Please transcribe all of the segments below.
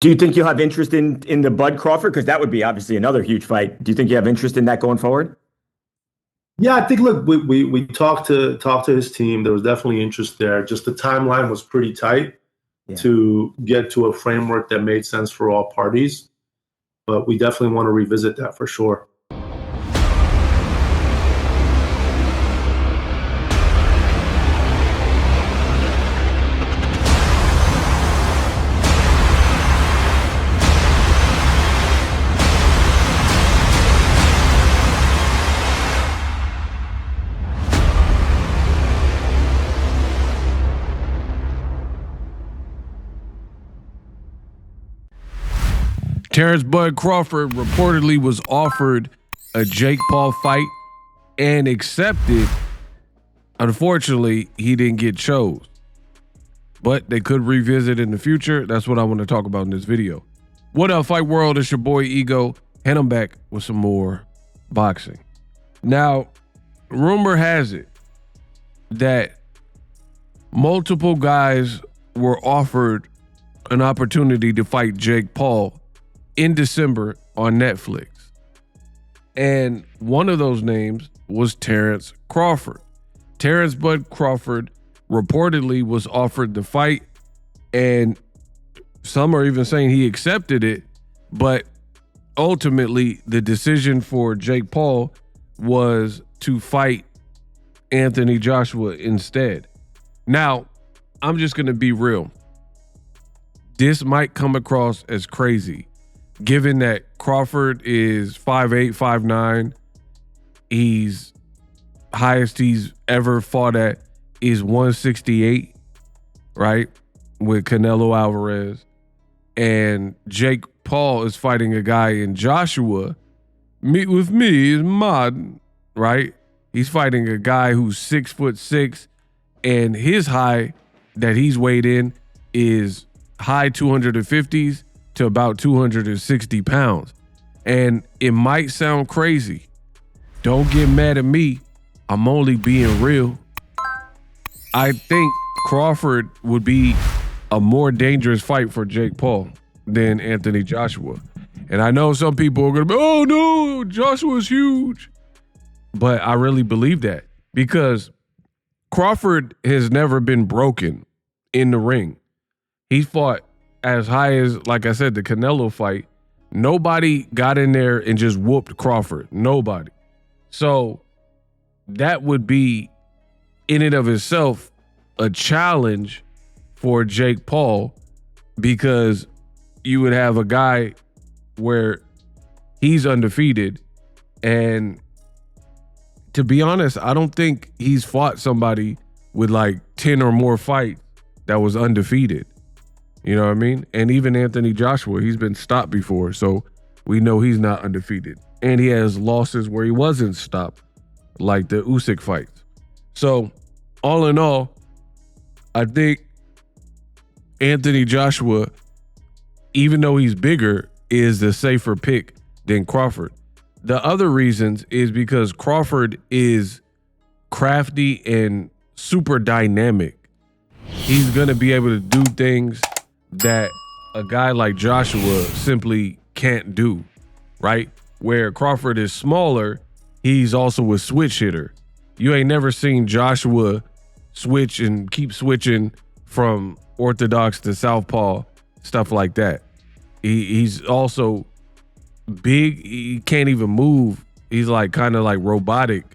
Do you think you'll have interest in the Bud Crawford? Because that would be obviously another huge fight. Do you think you have interest in that going forward? Yeah, I think look, we talked to his team. There was definitely interest there. Just the timeline was pretty tight to get to a framework that made sense for all parties. But we definitely want to revisit that for sure. Terence Bud Crawford reportedly was offered a Jake Paul fight and accepted. Unfortunately, he didn't get chose, but they could revisit in the future. That's what I want to talk about in this video. What up, Fight World? It's your boy Ego, and I'm back with some more boxing. Now, rumor has it that multiple guys were offered an opportunity to fight Jake Paul in December on Netflix. And one of those names was Terence Crawford. Terence Bud Crawford reportedly was offered the fight, and some are even saying he accepted it, but ultimately the decision for Jake Paul was to fight Anthony Joshua instead. Now, I'm just going to be real. This might come across as crazy, given that Crawford is 5'8", 5'9". He's highest he's ever fought at is 168, right? With Canelo Alvarez. And Jake Paul is fighting a guy in Joshua. Meet with me is Mod, right? He's fighting a guy who's 6'6", and his high that he's weighed in is high 250s to about 260 pounds. And it might sound crazy. Don't get mad at me. I'm only being real. I think Crawford would be a more dangerous fight for Jake Paul than Anthony Joshua. And I know some people are going to be, oh no, Joshua's huge. But I really believe that because Crawford has never been broken in the ring. He fought as high as, like I said, the Canelo fight. Nobody got in there and just whooped Crawford. Nobody. So that would be, in and of itself, a challenge for Jake Paul, because you would have a guy where he's undefeated. And to be honest, I don't think he's fought somebody with like 10 or more fights that was undefeated. You know what I mean? And even Anthony Joshua, he's been stopped before, so we know he's not undefeated. And he has losses where he wasn't stopped, like the Usyk fights. So all in all, I think Anthony Joshua, even though he's bigger, is the safer pick than Crawford. The other reasons is because Crawford is crafty and super dynamic. He's going to be able to do things that a guy like Joshua simply can't do, right? Where Crawford is smaller, he's also a switch hitter. You ain't never seen Joshua switch and keep switching from orthodox to southpaw, stuff like that. He's also big. He can't even move. He's like kind of like robotic.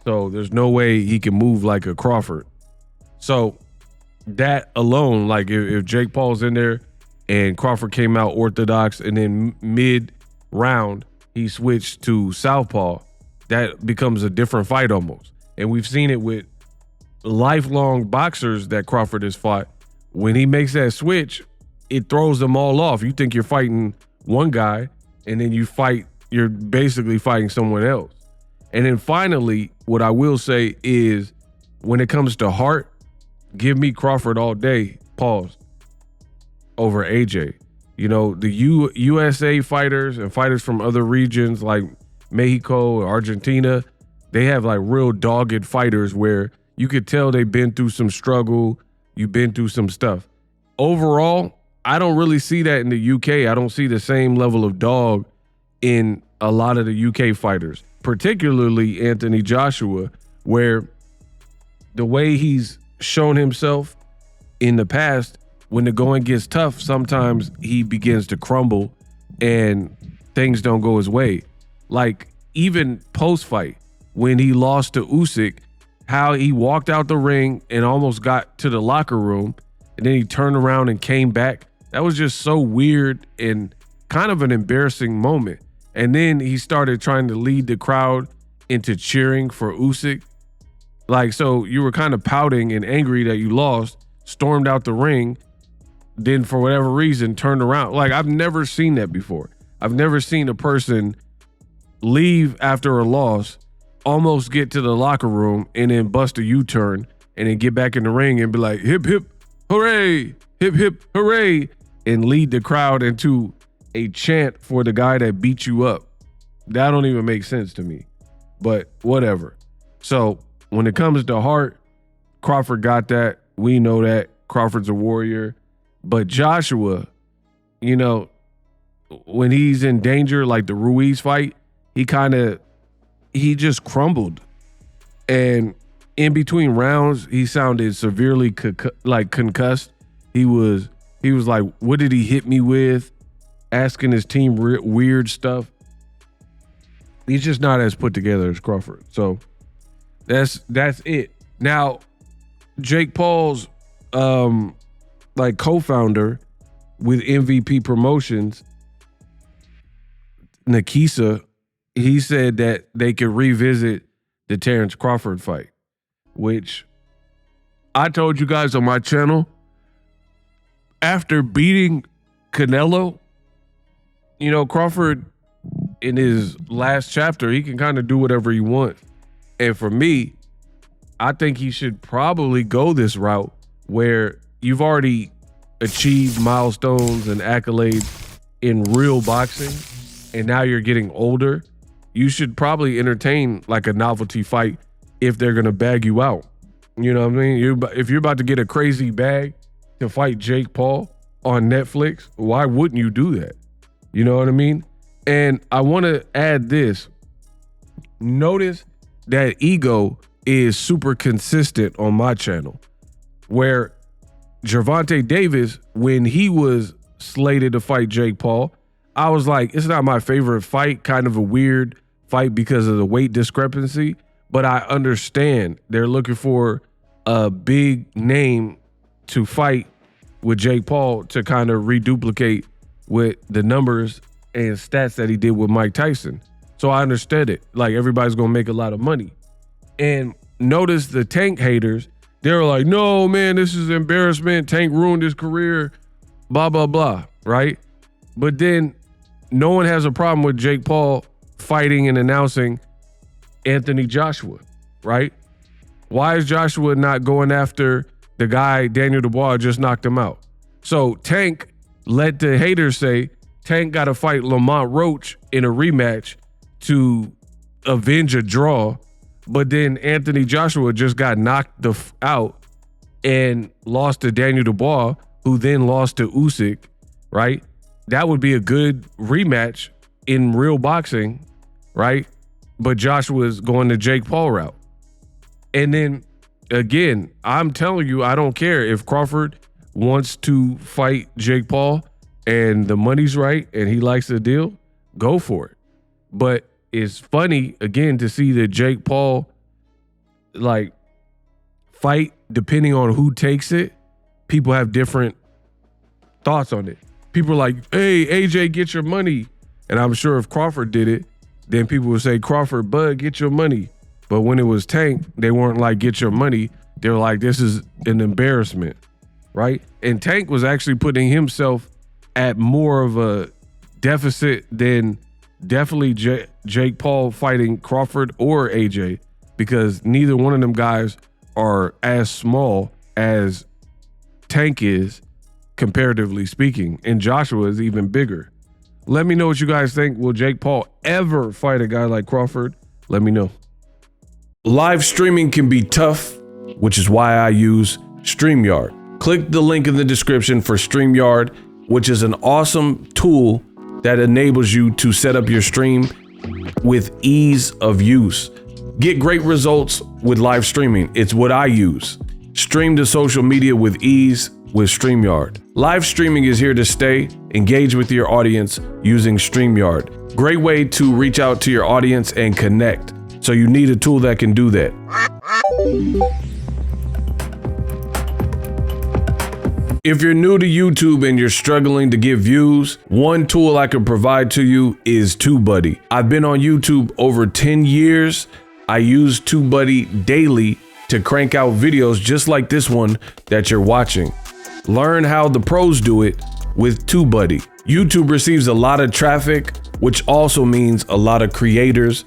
So there's no way he can move like a Crawford. So that alone, like if Jake Paul's in there and Crawford came out orthodox and then mid-round he switched to southpaw, that becomes a different fight almost. And we've seen it with lifelong boxers that Crawford has fought. When he makes that switch, it throws them all off. You think you're fighting one guy, and then you're basically fighting someone else. And then finally, what I will say is, when it comes to heart, give me Crawford all day, pause, over AJ. You know, the USA fighters and fighters from other regions like Mexico or Argentina, they have like real dogged fighters where you could tell they've been through some struggle, you've been through some stuff. Overall, I don't really see that in the UK. I don't see the same level of dog in a lot of the UK fighters, particularly Anthony Joshua, where the way he's shown himself in the past, when the going gets tough, sometimes he begins to crumble and things don't go his way. Like even post-fight, when he lost to Usyk, how he walked out the ring and almost got to the locker room, and then he turned around and came back. That was just so weird and kind of an embarrassing moment. And then he started trying to lead the crowd into cheering for Usyk. Like, so you were kind of pouting and angry that you lost, stormed out the ring, then for whatever reason turned around. Like, I've never seen that before. I've never seen a person leave after a loss, almost get to the locker room, and then bust a U-turn and then get back in the ring and be like, hip, hip, hooray, hip, hip, hooray, and lead the crowd into a chant for the guy that beat you up. That don't even make sense to me, but whatever. So when it comes to heart, Crawford got that. We know that. Crawford's a warrior. But Joshua, you know, when he's in danger, like the Ruiz fight, he just crumbled. And in between rounds, he sounded severely concussed. He was like, what did he hit me with? Asking his team weird stuff. He's just not as put together as Crawford. So that's it. Now, Jake Paul's co-founder with MVP Promotions, Nikisa, he said that they could revisit the Terence Crawford fight, which I told you guys on my channel, after beating Canelo, you know, Crawford in his last chapter, he can kind of do whatever he wants. And for me, I think he should probably go this route where you've already achieved milestones and accolades in real boxing, and now you're getting older. You should probably entertain like a novelty fight if they're going to bag you out. You know what I mean? If you're about to get a crazy bag to fight Jake Paul on Netflix, why wouldn't you do that? You know what I mean? And I want to add this. Notice that Ego is super consistent on my channel, where Gervonta Davis, when he was slated to fight Jake Paul, I was like, it's not my favorite fight, kind of a weird fight because of the weight discrepancy, but I understand they're looking for a big name to fight with Jake Paul to kind of reduplicate with the numbers and stats that he did with Mike Tyson. So I understood it. Like, everybody's going to make a lot of money. And notice the Tank haters, they're like, no, man, this is embarrassment. Tank ruined his career, blah, blah, blah, right? But then no one has a problem with Jake Paul fighting and announcing Anthony Joshua, right? Why is Joshua not going after the guy Daniel Dubois just knocked him out? So Tank let the haters say Tank got to fight Lamont Roach in a rematch to avenge a draw, but then Anthony Joshua just got knocked out and lost to Daniel Dubois, who then lost to Usyk, right? That would be a good rematch in real boxing, right? But Joshua's going the Jake Paul route. And then again, I'm telling you, I don't care if Crawford wants to fight Jake Paul and the money's right and he likes the deal, go for it. But it's funny, again, to see the Jake Paul like fight, depending on who takes it, people have different thoughts on it. People are like, hey, AJ, get your money. And I'm sure if Crawford did it, then people would say, Crawford, Bud, get your money. But when it was Tank, they weren't like, get your money. They were like, this is an embarrassment, right? And Tank was actually putting himself at more of a deficit than definitely Jake Paul fighting Crawford or AJ, because neither one of them guys are as small as Tank is, comparatively speaking, and Joshua is even bigger. Let me know what you guys think. Will Jake Paul ever fight a guy like Crawford? Let me know. Live streaming can be tough, which is why I use StreamYard. Click the link in the description for StreamYard which is an awesome tool that enables you to set up your stream with ease of use. Get great results with live streaming. It's what I use. Stream to social media with ease with StreamYard. Live streaming is here to stay. Engage with your audience using StreamYard. Great way to reach out to your audience and connect. So you need a tool that can do that. If you're new to YouTube and you're struggling to get views, one tool I can provide to you is TubeBuddy. I've been on YouTube over 10 years. I use TubeBuddy daily to crank out videos just like this one that you're watching. Learn how the pros do it with TubeBuddy. YouTube receives a lot of traffic, which also means a lot of creators,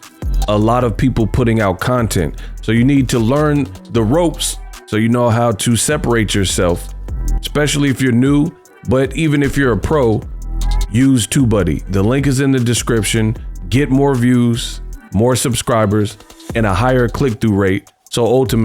a lot of people putting out content. So you need to learn the ropes so you know how to separate yourself, especially if you're new, but even if you're a pro, use TubeBuddy. The link is in the description. Get more views, more subscribers, and a higher click-through rate. So ultimately,